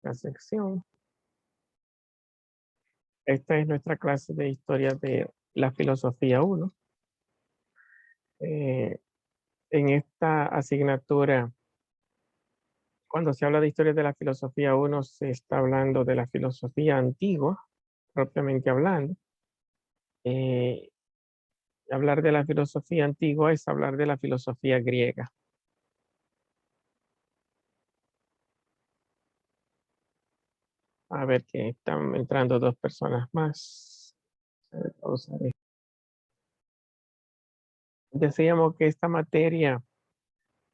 esta sección. Esta es nuestra clase de historia de la filosofía 1. En esta asignatura, cuando se habla de historia de la filosofía 1, se está hablando de la filosofía antigua, propiamente hablando. Hablar de la filosofía antigua es hablar de la filosofía griega. A ver que están entrando 2 personas más. Decíamos que esta materia,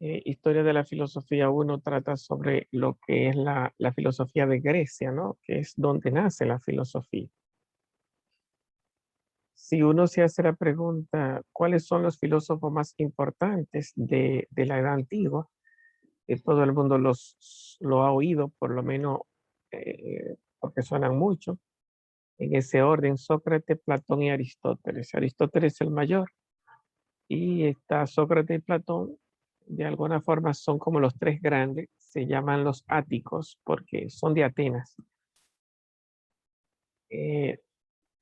Historia de la Filosofía 1, trata sobre lo que es la filosofía de Grecia, ¿no? Que es donde nace la filosofía. Si uno se hace la pregunta, ¿cuáles son los filósofos más importantes de la Edad Antigua? Todo el mundo lo ha oído, por lo menos porque suenan mucho. En ese orden, Sócrates, Platón y Aristóteles. Aristóteles es el mayor. Y está Sócrates y Platón, de alguna forma son como los 3 grandes, se llaman los áticos porque son de Atenas.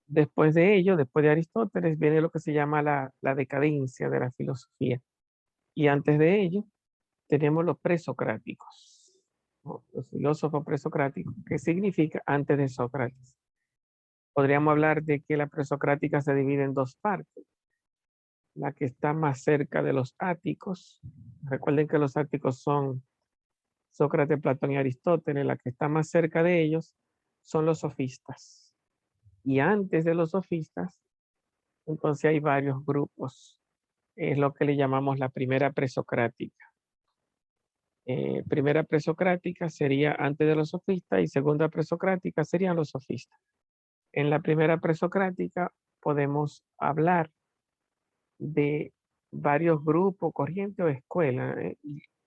Después de ello, después de Aristóteles, viene lo que se llama la decadencia de la filosofía. Y antes de ello, tenemos los presocráticos, ¿no? Los filósofos presocráticos, que significa antes de Sócrates. Podríamos hablar de que la presocrática se divide en 2 partes. La que está más cerca de los áticos. Recuerden que los áticos son Sócrates, Platón y Aristóteles. La que está más cerca de ellos son los sofistas. Y antes de los sofistas, entonces hay varios grupos. Es lo que le llamamos la primera presocrática. Primera presocrática sería antes de los sofistas y segunda presocrática serían los sofistas. En la primera presocrática podemos hablar de varios grupos, corrientes o escuelas,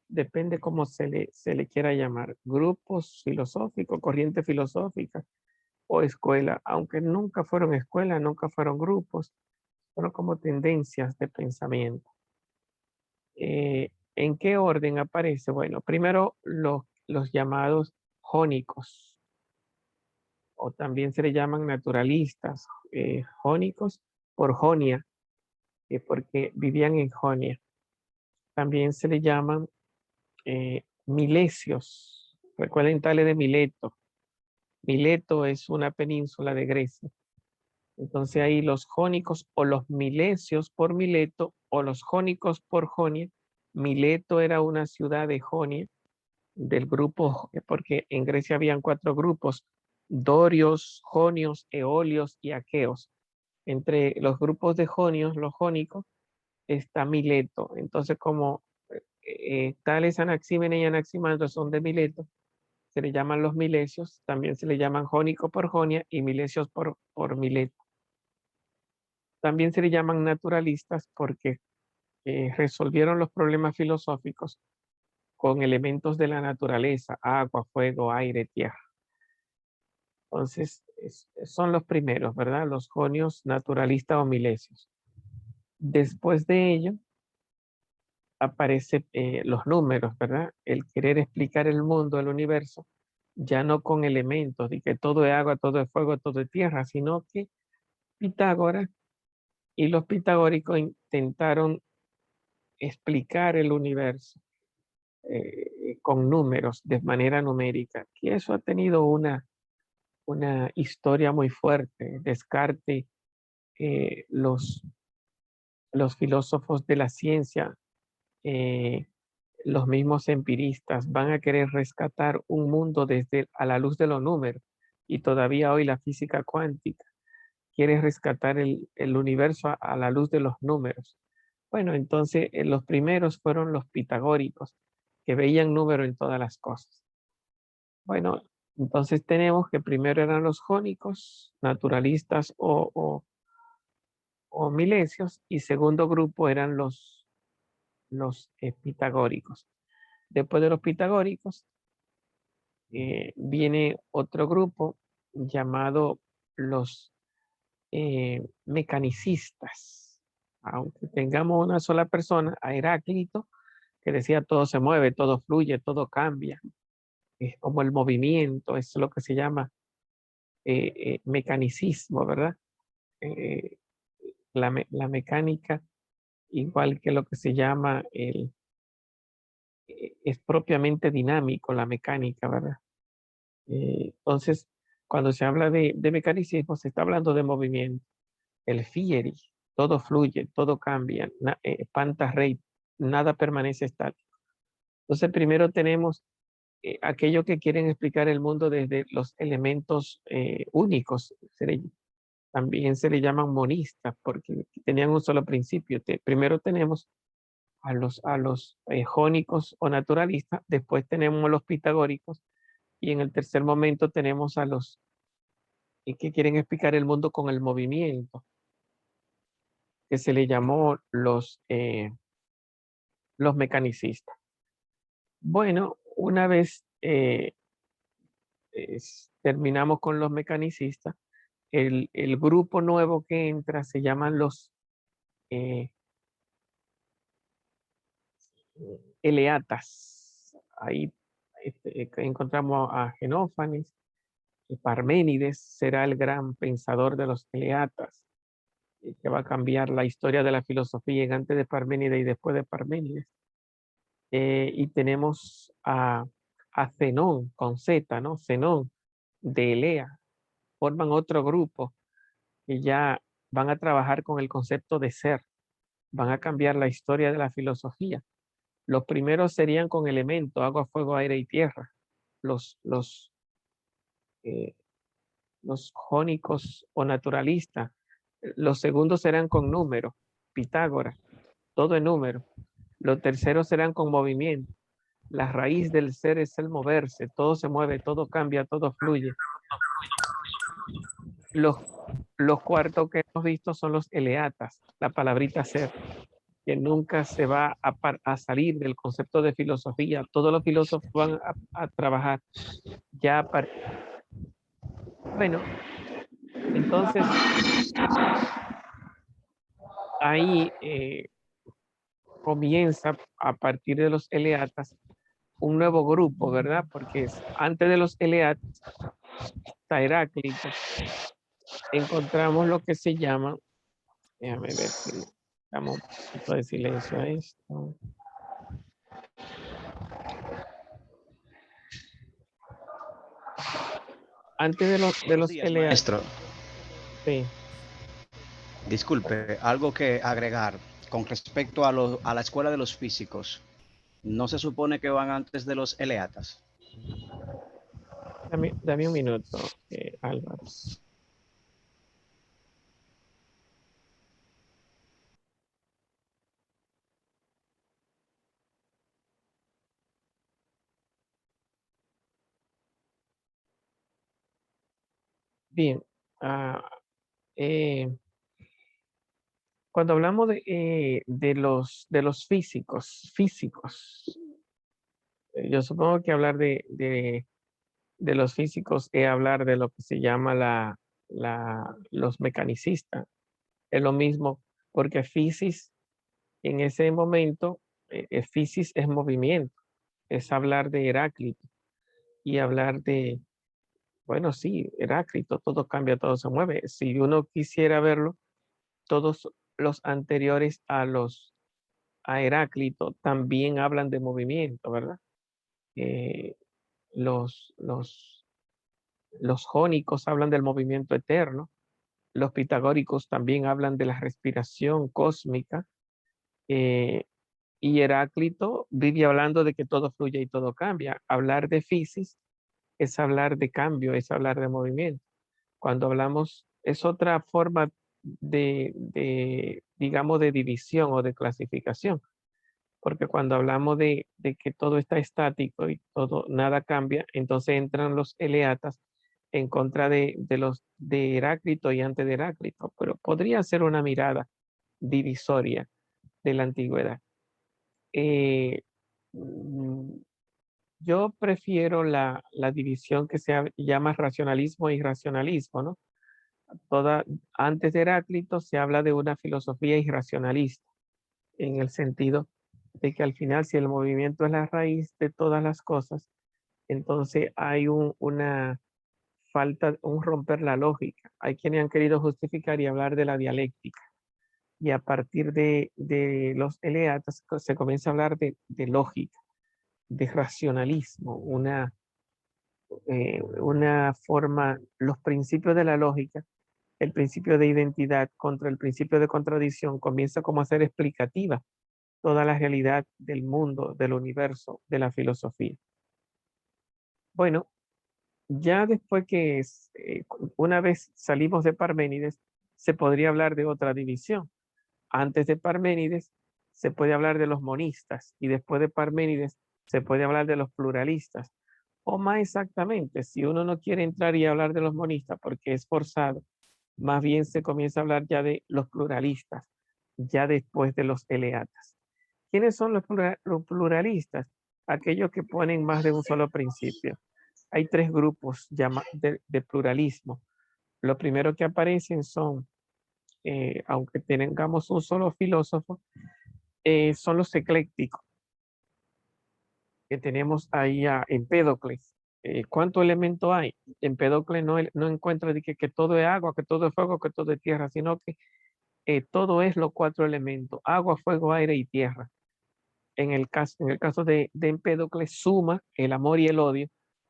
depende cómo se le quiera llamar, grupos filosóficos, corrientes filosóficas o escuela, aunque nunca fueron escuelas, nunca fueron grupos, fueron como tendencias de pensamiento. ¿En qué orden aparece? Bueno, primero los llamados jónicos, o también se le llaman naturalistas, jónicos por Jonia, porque vivían en Jonia. También se le llaman milesios. Recuerden Tales de Mileto. Mileto es una península de Grecia. Entonces ahí los jónicos o los milesios por Mileto o los jónicos por Jonia. Mileto era una ciudad de Jonia del grupo, porque en Grecia habían 4 grupos: dorios, jonios, eolios y aqueos. Entre los grupos de jonios, los jónicos, está Mileto. Entonces, como Tales, Anaxímenes y Anaximandro son de Mileto, se le llaman los milesios, también se le llaman jónico por Jonia y milesios por Mileto. También se le llaman naturalistas porque resolvieron los problemas filosóficos con elementos de la naturaleza: agua, fuego, aire, tierra. Entonces, son los primeros, ¿verdad? Los jonios, naturalistas o milesios. Después de ello, aparecen los números, ¿verdad? El querer explicar el mundo, el universo, ya no con elementos de que todo es agua, todo es fuego, todo es tierra, sino que Pitágoras y los pitagóricos intentaron explicar el universo con números, de manera numérica, que eso ha tenido una historia muy fuerte. Descartes, los filósofos de la ciencia, los mismos empiristas van a querer rescatar un mundo a la luz de los números, y todavía hoy la física cuántica quiere rescatar el universo a la luz de los números. Bueno, entonces los primeros fueron los pitagóricos, que veían número en todas las cosas. Bueno, entonces tenemos que primero eran los jónicos, naturalistas o milesios, y segundo grupo eran los pitagóricos. Después de los pitagóricos, viene otro grupo llamado los mecanicistas. Aunque tengamos una sola persona, a Heráclito, que decía todo se mueve, todo fluye, todo cambia. es como el movimiento, es lo que se llama mecanicismo, ¿verdad? Eh, la mecánica, igual que lo que se llama es propiamente dinámico la mecánica, ¿verdad? Entonces, cuando se habla de mecanicismo, se está hablando de movimiento. El fieri, todo fluye, todo cambia, panta rey, nada permanece estático. Entonces, primero tenemos aquellos que quieren explicar el mundo desde los elementos únicos. También se le llaman monistas porque tenían un solo principio. Primero tenemos a los jónicos o naturalistas, después tenemos a los pitagóricos y en el tercer momento tenemos a los que quieren explicar el mundo con el movimiento, que se le llamó los mecanicistas. Bueno, una vez terminamos con los mecanicistas, el grupo nuevo que entra se llaman los eh, eleatas. Ahí encontramos a Genófanes, y Parménides será el gran pensador de los eleatas, que va a cambiar la historia de la filosofía en antes de Parménides y después de Parménides. Y tenemos a Zenón con Z, ¿no? Zenón de Elea. Forman otro grupo que ya van a trabajar con el concepto de ser, van a cambiar la historia de la filosofía. Los primeros serían con elementos, agua, fuego, aire y tierra. Los, los, eh, los jónicos o naturalistas. Los segundos serán con números, Pitágoras, todo en número. Los terceros serán con movimiento. La raíz del ser es el moverse, todo se mueve, todo cambia, todo fluye. Los, los cuartos que hemos visto son los eleatas, la palabrita ser, que nunca se va a salir del concepto de filosofía. Todos los filósofos van a trabajar ya para... Bueno, entonces ahí comienza a partir de los eleatas un nuevo grupo, ¿verdad? Porque antes de los eleatas, está Heráclito, encontramos lo que se llama, déjame ver si damos un poquito de silencio a esto. Antes de Buenos los días, eleatas, maestro. sí. Disculpe, algo que agregar con respecto a la escuela de los físicos. ¿No se supone que van antes de los eleatas? Dame un minuto, Álvaro. Bien, ah, eh, cuando hablamos de los físicos, yo supongo que hablar de los físicos es hablar de lo que se llama los mecanicistas. Es lo mismo, porque fisis en ese momento, fisis es movimiento, es hablar de Heráclito y hablar de, bueno, sí, Heráclito, todo cambia, todo se mueve. Si uno quisiera verlo, todos los anteriores a Heráclito también hablan de movimiento, ¿verdad? Eh, los, los, los jónicos hablan del movimiento eterno, los pitagóricos también hablan de la respiración cósmica, eh, y Heráclito vive hablando de que todo fluye y todo cambia. Hablar de fisis es hablar de cambio, es hablar de movimiento. Cuando hablamos, es otra forma digamos, de división o de clasificación, porque cuando hablamos de que todo está estático y todo, nada cambia, entonces entran los eleatas en contra de Heráclito y antes de Heráclito, pero podría ser una mirada divisoria de la antigüedad. Eh, mm, yo prefiero la división que se llama racionalismo y irracionalismo, ¿no? Antes de Heráclito se habla de una filosofía irracionalista, en el sentido de que al final, si el movimiento es la raíz de todas las cosas, Entonces hay una falta, un romper la lógica. Hay quienes han querido justificar y hablar de la dialéctica. Y a partir de los eleatas se comienza a hablar de lógica, de racionalismo, una forma, los principios de la lógica, el principio de identidad contra el principio de contradicción, comienza como a ser explicativa toda la realidad del mundo, del universo, de la filosofía. Bueno, ya después que una vez salimos de Parménides, se podría hablar de otra división. Antes de Parménides se puede hablar de los monistas y después de Parménides se puede hablar de los pluralistas. O más exactamente, si uno no quiere entrar y hablar de los monistas porque es forzado, más bien se comienza a hablar ya de los pluralistas, ya después de los eleatas. ¿Quiénes son los pluralistas? Aquellos que ponen más de un solo principio. Hay tres grupos de pluralismo. Lo primero que aparecen son, aunque tengamos un solo filósofo, son los eclécticos, que tenemos ahí a Empédocles. ¿Cuántos elementos hay? Empédocles no encuentra de que todo es agua, que todo es fuego, que todo es tierra, sino que todo es los cuatro elementos, agua, fuego, aire y tierra. En el caso de Empédocles, suma el amor y el odio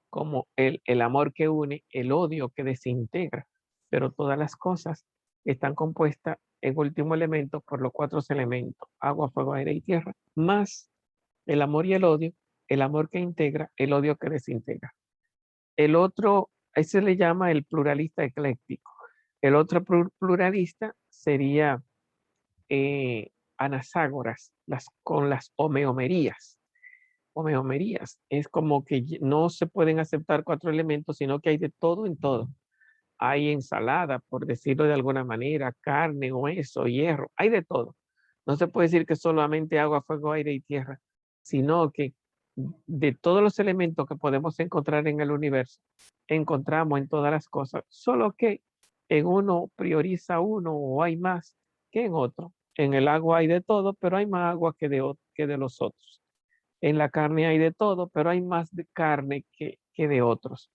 como el amor que une, el odio que desintegra, pero todas las cosas están compuestas en último elemento por los cuatro elementos, agua, fuego, aire y tierra, más el amor y el amor que integra, el odio que desintegra. El otro, ese le llama el pluralista ecléctico. El otro pluralista sería Anaxágoras, con las homeomerías. Homeomerías es como que no se pueden aceptar cuatro elementos, sino que hay de todo en todo. Hay ensalada, por decirlo de alguna manera, carne, hueso, hierro, hay de todo. No se puede decir que solamente agua, fuego, aire y tierra, sino que de todos los elementos que podemos encontrar en el universo, encontramos en todas las cosas, solo que en uno prioriza uno o hay más que en otro. En el agua hay de todo, pero hay más agua que de los otros. En la carne hay de todo, pero hay más de carne que de otros.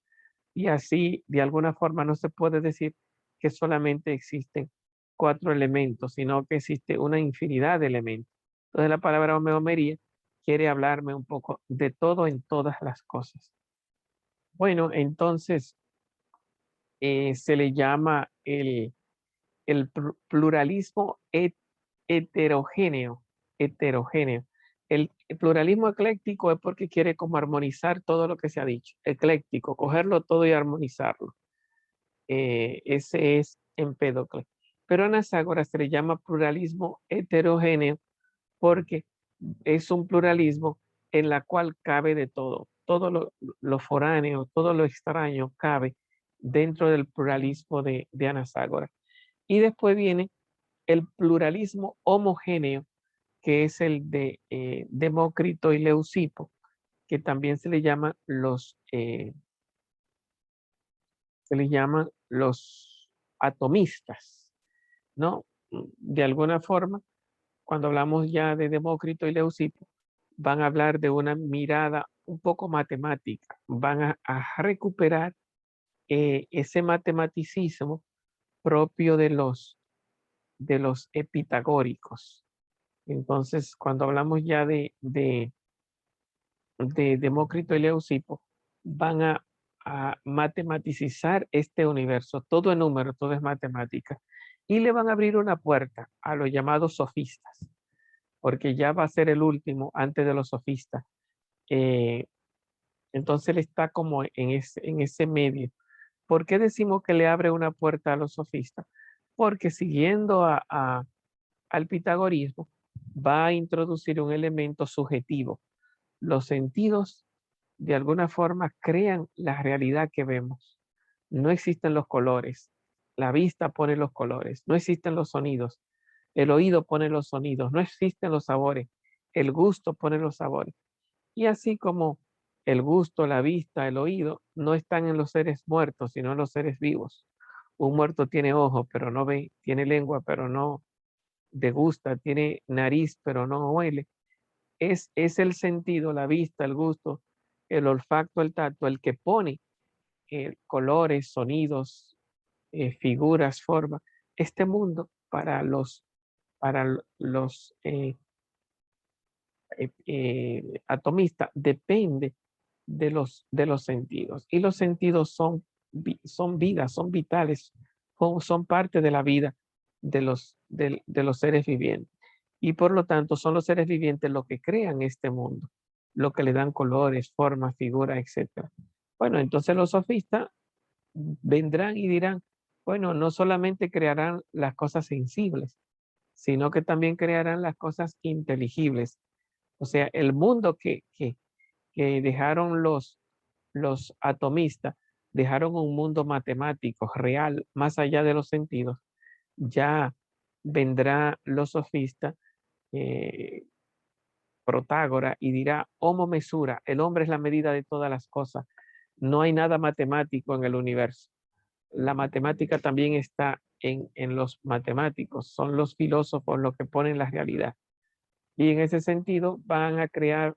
Y así, de alguna forma, no se puede decir que solamente existen cuatro elementos, sino que existe una infinidad de elementos. Entonces, la palabra homeomería quiere hablarme un poco de todo en todas las cosas. Bueno, entonces se le llama el pluralismo heterogéneo. Heterogéneo. El pluralismo ecléctico es porque quiere como armonizar todo lo que se ha dicho. Ecléctico, cogerlo todo y armonizarlo. Ese es Empédocles. Pero Anaxágoras se le llama pluralismo heterogéneo porque es un pluralismo en la cual cabe de todo. Todo lo foráneo, todo lo extraño cabe dentro del pluralismo de Anaxágoras. Y después viene el pluralismo homogéneo, que es el de Demócrito y Leucipo, que también se les llaman los atomistas, ¿no? De alguna forma, cuando hablamos ya de Demócrito y Leucipo, van a hablar de una mirada un poco matemática, van a recuperar ese matematicismo propio de los epitagóricos. Entonces, cuando hablamos ya de Demócrito y Leucipo, van a matematicizar este universo, todo es número, todo es matemática, y le van a abrir una puerta a los llamados sofistas, porque ya va a ser el último antes de los sofistas. Eh, entonces él está como en ese medio. ¿Por qué decimos que le abre una puerta a los sofistas? Porque siguiendo al pitagorismo, va a introducir un elemento subjetivo. Los sentidos, de alguna forma, crean la realidad que vemos. No existen los colores. La vista pone los colores. No existen los sonidos. El oído pone los sonidos. No existen los sabores. El gusto pone los sabores. Y así como el gusto, la vista, el oído, no están en los seres muertos, sino en los seres vivos. Un muerto tiene ojo, pero no ve, tiene lengua, pero no degusta, tiene nariz, pero no huele. Es el sentido, la vista, el gusto, el olfacto, el tacto, el que pone colores, sonidos, figuras, formas. Este mundo para los atomistas depende de los sentidos. Y los sentidos son vida, son vitales, son parte de la vida de los seres vivientes. Y por lo tanto son los seres vivientes los que crean este mundo, lo que le dan colores, formas, figuras, etc. Bueno, entonces los sofistas vendrán y dirán, bueno, no solamente crearán las cosas sensibles, sino que también crearán las cosas inteligibles. O sea, el mundo que dejaron los atomistas, dejaron un mundo matemático, real, más allá de los sentidos. Ya vendrá los sofistas, eh, Protágora, y dirá, homo mesura, el hombre es la medida de todas las cosas. No hay nada matemático en el universo. La matemática también está en los matemáticos, son los filósofos los que ponen la realidad. Y en ese sentido van a crear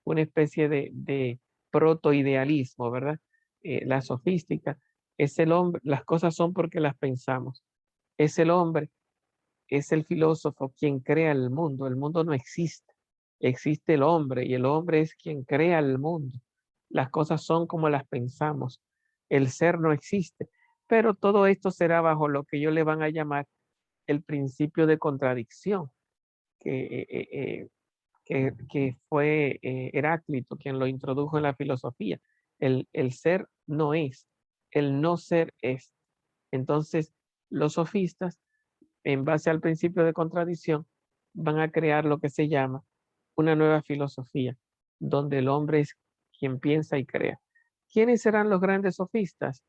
una especie de protoidealismo, ¿verdad? La sofística es el hombre, las cosas son porque las pensamos. Es el hombre, es el filósofo quien crea el mundo no existe, existe el hombre y el hombre es quien crea el mundo. Las cosas son como las pensamos, el ser no existe, pero todo esto será bajo lo que ellos le van a llamar el principio de contradicción, que que fue Heráclito quien lo introdujo en la filosofía. El ser no es, el no ser es. Entonces, los sofistas, en base al principio de contradicción, van a crear lo que se llama una nueva filosofía, donde el hombre es quien piensa y crea. ¿Quiénes serán los grandes sofistas?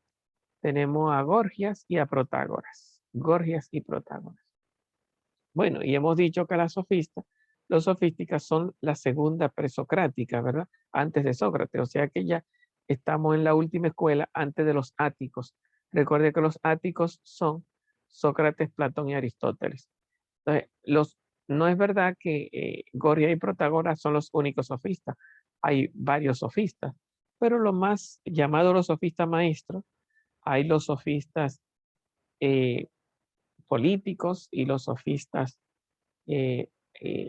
Tenemos a Gorgias y a Protágoras. Gorgias y Protágoras. Bueno, y hemos dicho que los sofísticas son la segunda presocrática, ¿verdad? Antes de Sócrates, o sea que ya estamos en la última escuela antes de los áticos. Recuerde que los áticos son Sócrates, Platón y Aristóteles. Entonces, no es verdad que Goria y Protágoras son los únicos sofistas. Hay varios sofistas, pero los más llamados los sofistas maestros, hay los sofistas eh, políticos y los sofistas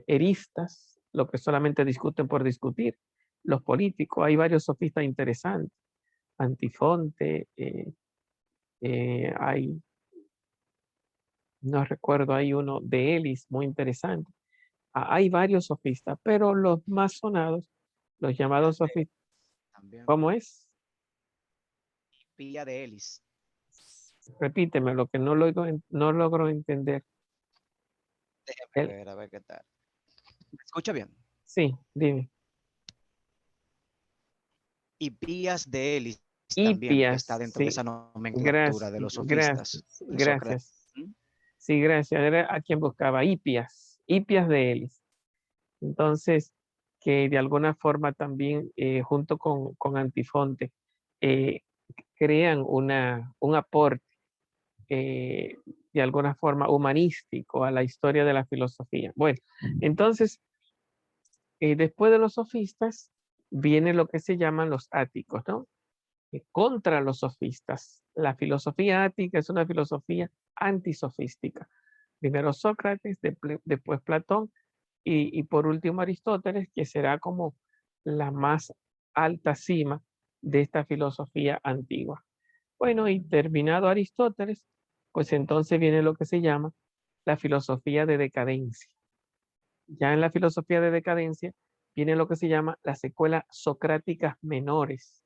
eristas, lo que solamente discuten por discutir. Los políticos, hay varios sofistas interesantes. Antifonte, hay, no recuerdo, hay uno de Elis, muy interesante. Hay varios sofistas, pero los más sonados, los llamados sofistas, También. ¿cómo es? Pía de Elis. Repíteme lo que no logro entender. Déjeme ver, a ver qué tal. ¿Me escucha bien? Sí, dime. Hipías de Elis también, que está Hipias, dentro de sí. esa nomenclatura Gracias, de los sofistas gracias, de Sócrates. gracias. Sí, gracias. Era a quien buscaba, Hipias, Hipias de Elis. Entonces, que de alguna forma también, junto con Antifonte, eh, crean un aporte, de alguna forma, humanístico a la historia de la filosofía. Bueno, entonces, después de los sofistas, viene lo que se llaman los áticos, ¿no? Contra los sofistas. La filosofía ática es una filosofía antisofística. Primero Sócrates, después Platón y por último Aristóteles, que será como la más alta cima de esta filosofía antigua. Bueno, y terminado Aristóteles, pues entonces viene lo que se llama la filosofía de decadencia. Ya en la filosofía de decadencia viene lo que se llama las escuelas socráticas menores,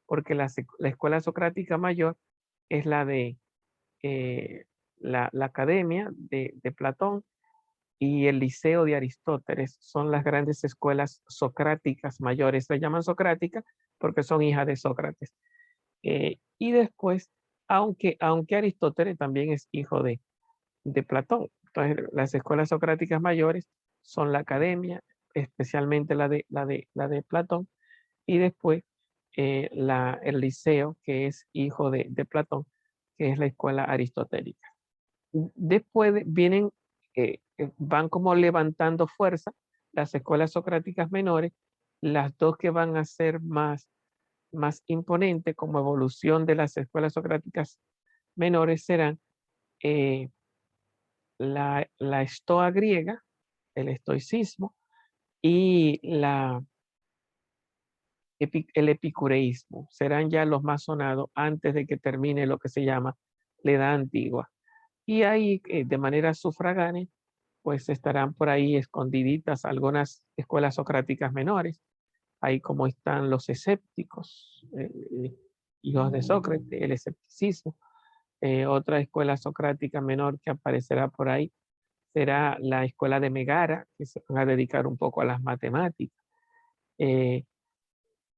porque la escuela socrática mayor es la de la academia de Platón y el liceo de Aristóteles. Son las grandes escuelas socráticas mayores. Se llaman socráticas porque son hijas de Sócrates. Y después, aunque Aristóteles también es hijo de Platón. Entonces, las escuelas socráticas mayores son la academia, especialmente la de Platón, y después el liceo, que es hijo de Platón, que es la escuela aristotélica. Después van como levantando fuerza las escuelas socráticas menores, Las dos que van a ser más imponentes como evolución de las escuelas socráticas menores serán eh, la estoa griega, el estoicismo, y el epicureísmo. Serán ya los más sonados antes de que termine lo que se llama la Edad Antigua. Y ahí, de manera sufragánea, pues estarán por ahí escondiditas algunas escuelas socráticas menores, ahí como están los escépticos, hijos de Sócrates, el escepticismo. Otra escuela socrática menor que aparecerá por ahí será la escuela de Megara, que se van a dedicar un poco a las matemáticas. Eh,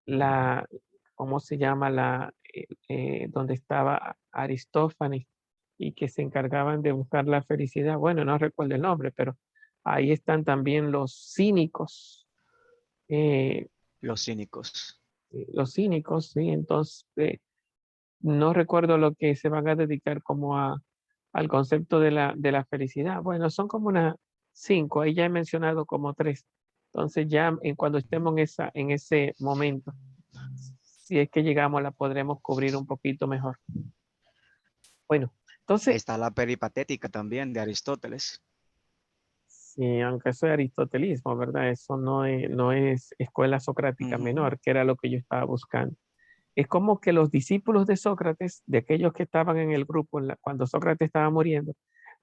la, ¿Cómo se llama? Donde estaba Aristófanes y que se encargaban de buscar la felicidad. Bueno, no recuerdo el nombre, pero ahí están también eh, Los cínicos. los cínicos, ¿sí? Entonces, no recuerdo lo que se van a dedicar como al concepto de la felicidad. Bueno, son como unas 5, ahí ya he mencionado como 3. Entonces ya cuando estemos en ese momento, si es que llegamos, la podremos cubrir un poquito mejor. Bueno, entonces, Está la peripatética también de Aristóteles. sí, aunque eso es aristotelismo, ¿verdad? Eso no es escuela socrática Ujú. menor, que era lo que yo estaba buscando. Es como que los discípulos de Sócrates, de aquellos que estaban en el grupo cuando Sócrates estaba muriendo,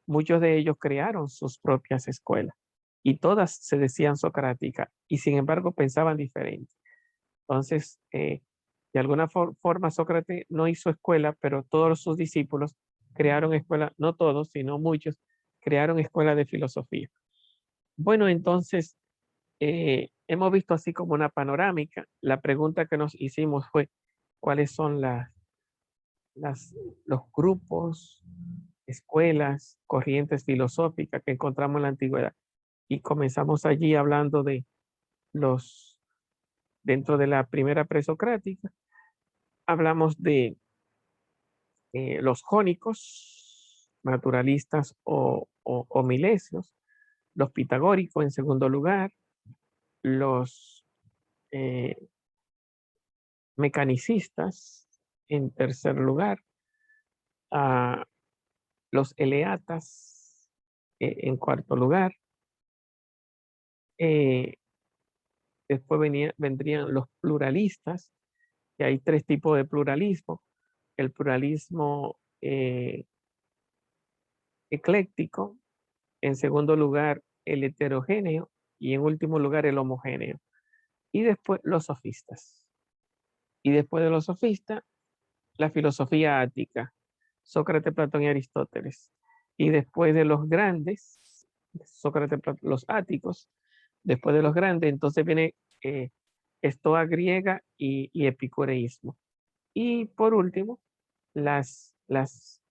muchos de ellos crearon sus propias escuelas y todas se decían socráticas y sin embargo pensaban diferente. Entonces, de alguna forma Sócrates no hizo escuela, pero todos sus discípulos crearon escuela, no todos, sino muchos, crearon escuela de filosofía. Bueno, entonces, hemos visto así como una panorámica. La pregunta que nos hicimos fue, ¿cuáles son los grupos, escuelas, corrientes filosóficas que encontramos en la antigüedad? Y comenzamos allí hablando de los, dentro de la primera presocrática, hablamos de los jónicos, naturalistas o milesios, los pitagóricos en segundo lugar, los eh, mecanicistas en tercer lugar, a los eleatas en cuarto lugar. eh, Después vendrían los pluralistas, que hay 3 tipos de pluralismo. El pluralismo ecléctico, en segundo lugar el heterogéneo y en último lugar el homogéneo. Y después los sofistas. Y después de los sofistas, la filosofía ática, Sócrates, Platón y Aristóteles. Y después de los grandes, Sócrates, los áticos, después de los grandes, entonces viene estoa griega y epicureísmo. Y por último, las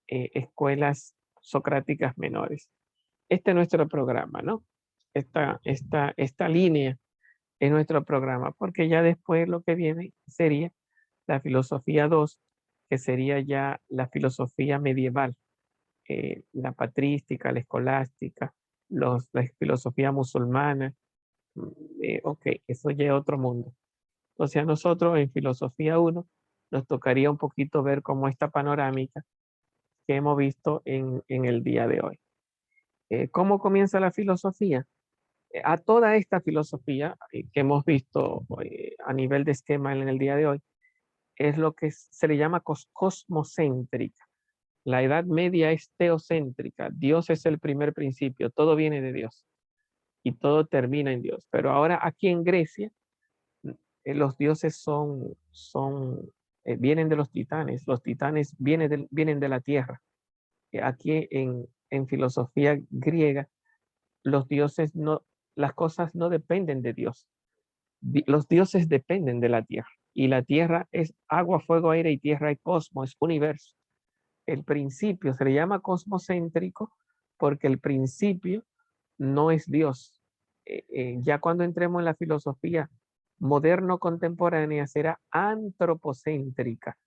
escuelas socráticas menores. Este es nuestro programa, ¿no? Esta línea es nuestro programa, porque ya después lo que viene sería la filosofía 2, que sería ya la filosofía medieval, la patrística, la escolástica, la filosofía musulmana. Ok, eso ya es otro mundo. Entonces a nosotros en filosofía 1 nos tocaría un poquito ver como esta panorámica que hemos visto en el día de hoy. ¿Cómo comienza la filosofía? A toda esta filosofía que hemos visto a nivel de esquema en el día de hoy, es lo que se le llama cosmocéntrica. La Edad Media es teocéntrica. Dios es el primer principio, todo viene de Dios y todo termina en Dios. Pero ahora aquí en Grecia, los dioses vienen de los titanes vienen de la tierra. Aquí en filosofía griega, los dioses no, las cosas no dependen de Dios. Los dioses dependen de la tierra y la tierra es agua, fuego, aire y tierra y cosmos, es universo. El principio se le llama cosmocéntrico porque el principio no es Dios. Ya cuando entremos en la filosofía moderno contemporánea será antropocéntrica.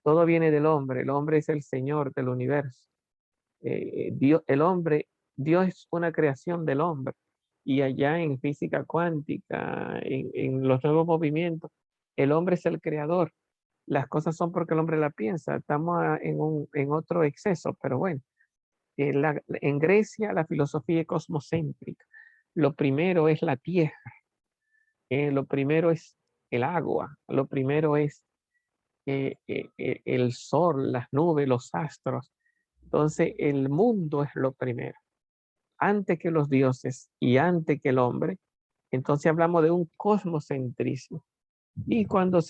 Todo viene del hombre, el hombre es el Señor del universo. Dios es una creación del hombre y allá en física cuántica, en los nuevos movimientos, el hombre es el creador. Las cosas son porque el hombre la piensa. Estamos en otro exceso, pero bueno. En Grecia la filosofía es cosmocéntrica. Lo primero es la tierra, lo primero es el agua, lo primero es el sol, las nubes, los astros. Entonces el mundo es lo primero, antes que los dioses y antes que el hombre. Entonces hablamos de un cosmocentrismo. Y cuando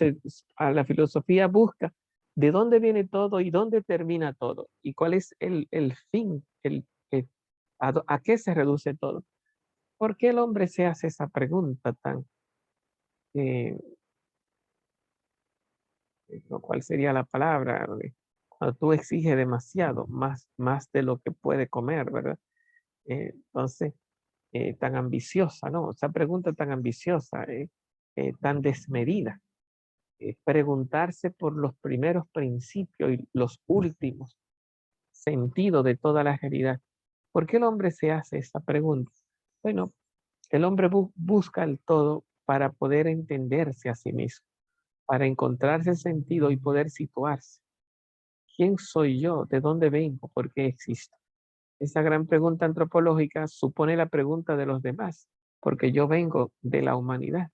a la filosofía busca de dónde viene todo y dónde termina todo, y cuál es el fin, a qué se reduce todo. ¿Por qué el hombre se hace esa pregunta tan, eh, cuál sería la palabra? Cuando tú exiges demasiado, más de lo que puede comer, ¿verdad? Entonces, tan ambiciosa, ¿no? Esa pregunta tan ambiciosa, tan desmedida. Preguntarse por los primeros principios y los últimos sentidos de toda la realidad. ¿Por qué el hombre se hace esa pregunta? Bueno, el hombre busca el todo para poder entenderse a sí mismo, para encontrarse sentido y poder situarse. ¿Quién soy yo? ¿De dónde vengo? ¿Por qué existo? Esa gran pregunta antropológica supone la pregunta de los demás, porque yo vengo de la humanidad,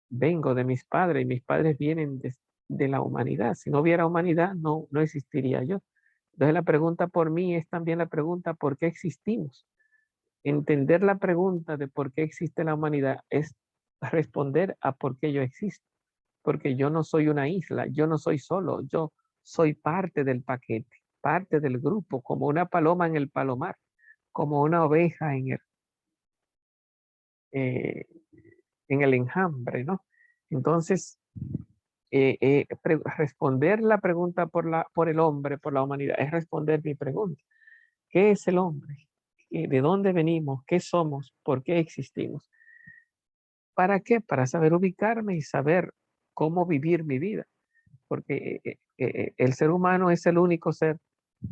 vengo de mis padres y mis padres vienen de la humanidad. Si no hubiera humanidad, no existiría yo. Entonces la pregunta por mí es también la pregunta por qué existimos. Entender la pregunta de por qué existe la humanidad es responder a por qué yo existo. Porque yo no soy una isla, yo no soy solo, yo soy parte del paquete, parte del grupo, como una paloma en el palomar, como una oveja eh, en el enjambre, ¿no? Entonces, responder la pregunta por el hombre, por la humanidad, es responder mi pregunta. ¿Qué es el hombre? ¿De dónde venimos? ¿Qué somos? ¿Por qué existimos? ¿Para qué? Para saber ubicarme y saber cómo vivir mi vida. Porque el ser humano es el único ser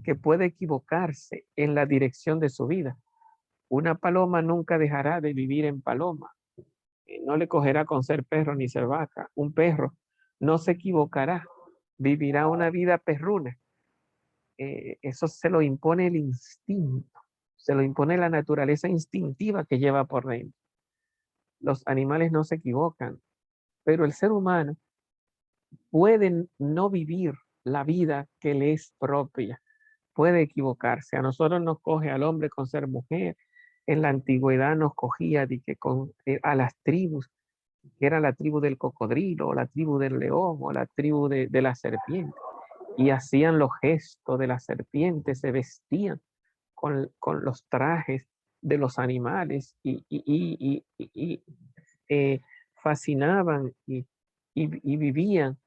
que puede equivocarse en la dirección de su vida. Una paloma nunca dejará de vivir en paloma. No le cogerá con ser perro ni ser vaca. Un perro no se equivocará, vivirá una vida perruna. Eso se lo impone el instinto, se lo impone la naturaleza instintiva que lleva por dentro. Los animales no se equivocan, pero el ser humano puede no vivir la vida que le es propia, puede equivocarse. A nosotros nos coge al hombre con ser mujer. En la antigüedad nos cogía a las tribus, que era la tribu del cocodrilo, o la tribu del león, o la tribu de la serpiente. Y hacían los gestos de la serpiente, se vestían con los trajes de los animales y fascinaban y vivían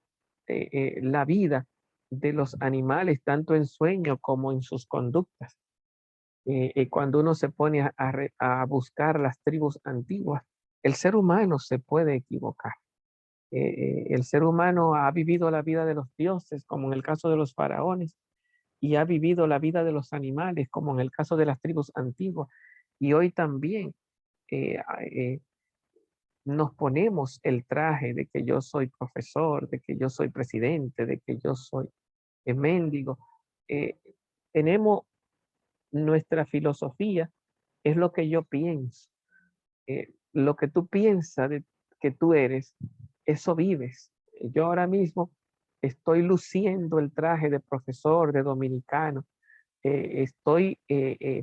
la vida de los animales, tanto en sueño como en sus conductas. Cuando uno se pone a buscar las tribus antiguas, el ser humano se puede equivocar. El ser humano ha vivido la vida de los dioses, como en el caso de los faraones, y ha vivido la vida de los animales, como en el caso de las tribus antiguas. Y hoy también eh, nos ponemos el traje de que yo soy profesor, de que yo soy presidente, de que yo soy mendigo. Eh, Tenemos nuestra filosofía, es lo que yo pienso. Lo que tú piensas de que tú eres, eso vives. Yo ahora mismo estoy luciendo el traje de profesor, de dominicano, estoy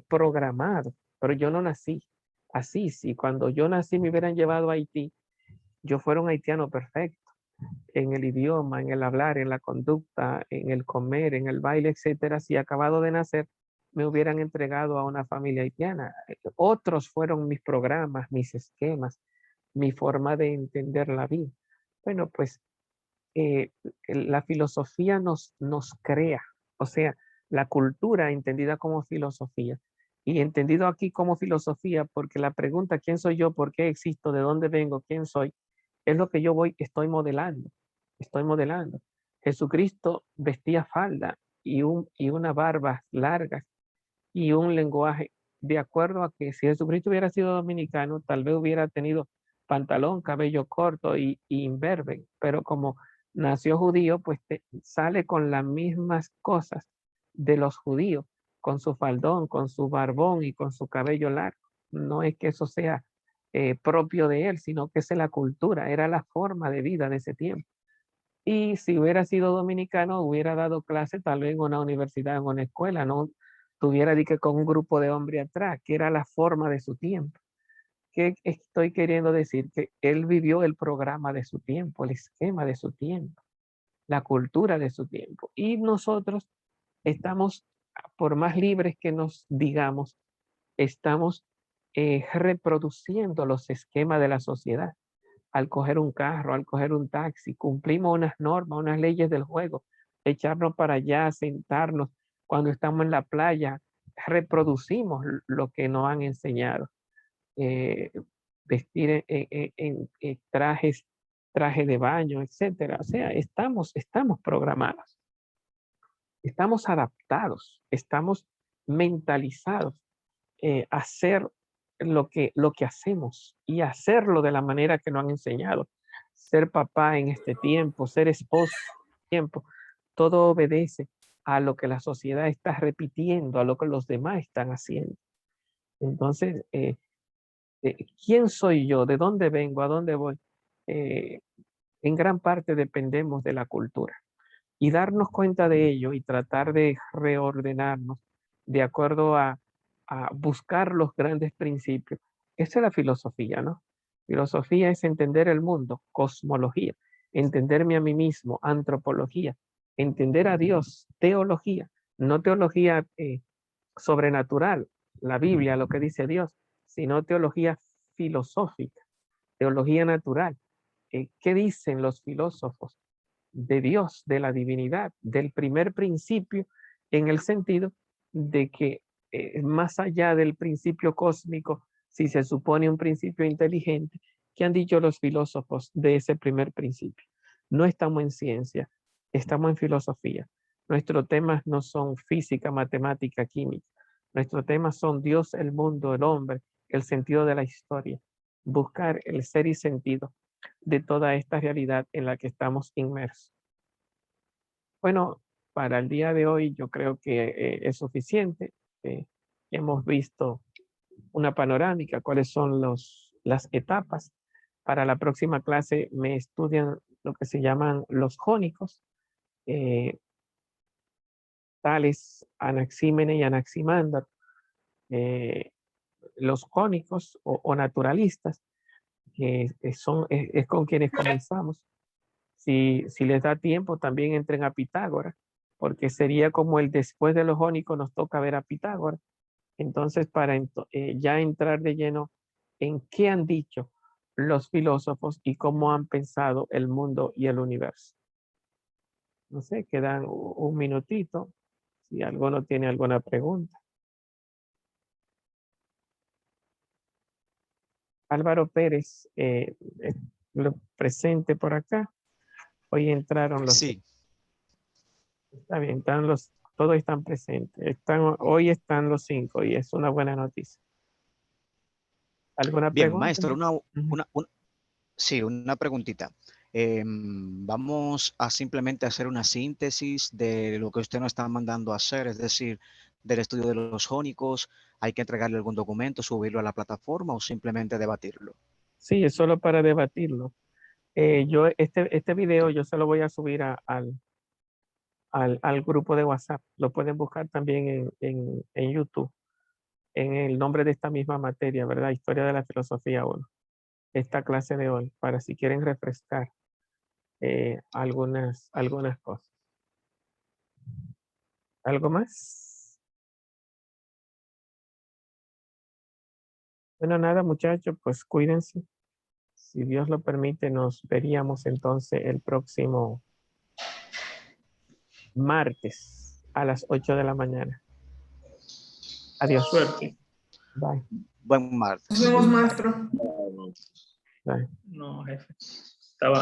programado, pero yo no nací así. Si cuando yo nací me hubieran llevado a Haití, yo fuera un haitiano perfecto en el idioma, en el hablar, en la conducta, en el comer, en el baile, etcétera. Si acabado de nacer me hubieran entregado a una familia haitiana. Otros fueron mis programas, mis esquemas, mi forma de entender la vida. Bueno, pues la filosofía nos crea, o sea, la cultura entendida como filosofía, y entendido aquí como filosofía, porque la pregunta, ¿quién soy yo? ¿Por qué existo? ¿De dónde vengo? ¿Quién soy? Es lo que yo estoy modelando, estoy modelando. Jesucristo vestía falda y una barba larga y un lenguaje de acuerdo a que si Jesucristo hubiera sido dominicano, tal vez hubiera tenido pantalón, cabello corto y imberbe, pero como nació judío, pues sale con las mismas cosas de los judíos, con su faldón, con su barbón y con su cabello largo. No es que eso sea propio de él, sino que es la cultura, era la forma de vida de ese tiempo. Y si hubiera sido dominicano, hubiera dado clase tal vez en una universidad, en una escuela, no tuviera que con un grupo de hombres atrás, que era la forma de su tiempo. ¿Qué estoy queriendo decir? Que él vivió el programa de su tiempo, el esquema de su tiempo, la cultura de su tiempo. Y nosotros estamos, por más libres que nos digamos, estamos reproduciendo los esquemas de la sociedad. Al coger un carro, al coger un taxi, cumplimos unas normas, unas leyes del juego, echarnos para allá, sentarnos. Cuando estamos en la playa, reproducimos lo que nos han enseñado. eh, Vestir en traje de baño, etcétera. O sea, estamos programados, estamos adaptados, estamos mentalizados a hacer lo que hacemos y hacerlo de la manera que nos han enseñado. Ser papá en este tiempo, ser esposo en este tiempo, todo obedece a lo que la sociedad está repitiendo, a lo que los demás están haciendo. Entonces, ¿quién soy yo? ¿De dónde vengo? ¿A dónde voy? Eh, en gran parte dependemos de la cultura. Y darnos cuenta de ello y tratar de reordenarnos de acuerdo a buscar los grandes principios. Esa es la filosofía, ¿no? Filosofía es entender el mundo, cosmología, entenderme a mí mismo, antropología, entender a Dios, teología, no teología sobrenatural, la Biblia, lo que dice Dios, sino teología filosófica, teología natural. ¿Qué dicen los filósofos de Dios, de la divinidad, del primer principio, en el sentido de que más allá del principio cósmico, si se supone un principio inteligente, ¿qué han dicho los filósofos de ese primer principio? No estamos en ciencia, estamos en filosofía. Nuestros temas no son física, matemática, química. Nuestros temas son Dios, el mundo, el hombre, el sentido de la historia. Buscar el ser y sentido de toda esta realidad en la que estamos inmersos. Bueno, para el día de hoy yo creo que es suficiente. Hemos visto una panorámica, cuáles son las etapas. Para la próxima clase me estudian lo que se llaman los jónicos, eh, tales Anaxímenes y Anaximandro. eh, los jónicos o naturalistas, es con quienes comenzamos. Si les da tiempo, también entren a Pitágoras, porque sería como el después de los jónicos nos toca ver a Pitágoras. Entonces, para ya entrar de lleno en qué han dicho los filósofos y cómo han pensado el mundo y el universo. No sé, quedan un minutito, si alguno tiene alguna pregunta. Álvaro Pérez, lo presente por acá. Hoy entraron los... Sí, Está bien, todos están presentes. Hoy están los 5 y es una buena noticia. ¿Alguna bien, pregunta? maestro, Ujú. sí, una preguntita. Vamos a simplemente hacer una síntesis de lo que usted nos está mandando a hacer, es decir, del estudio de los jónicos. ¿Hay que entregarle algún documento, subirlo a la plataforma o simplemente debatirlo? Sí, es solo para debatirlo. Este video yo se lo voy a subir al grupo de WhatsApp. Lo pueden buscar también en YouTube, en el nombre de esta misma materia, ¿verdad? Historia de la filosofía 1. Esta clase de hoy, para si quieren refrescar algunas cosas. ¿Algo más? Bueno, nada, muchachos, pues cuídense. Si Dios lo permite, nos veríamos entonces el próximo martes a las 8 de la mañana. Adiós. Suerte. Bye. Buen Nos martes. vemos, maestro. Bye. No, jefe. Estaba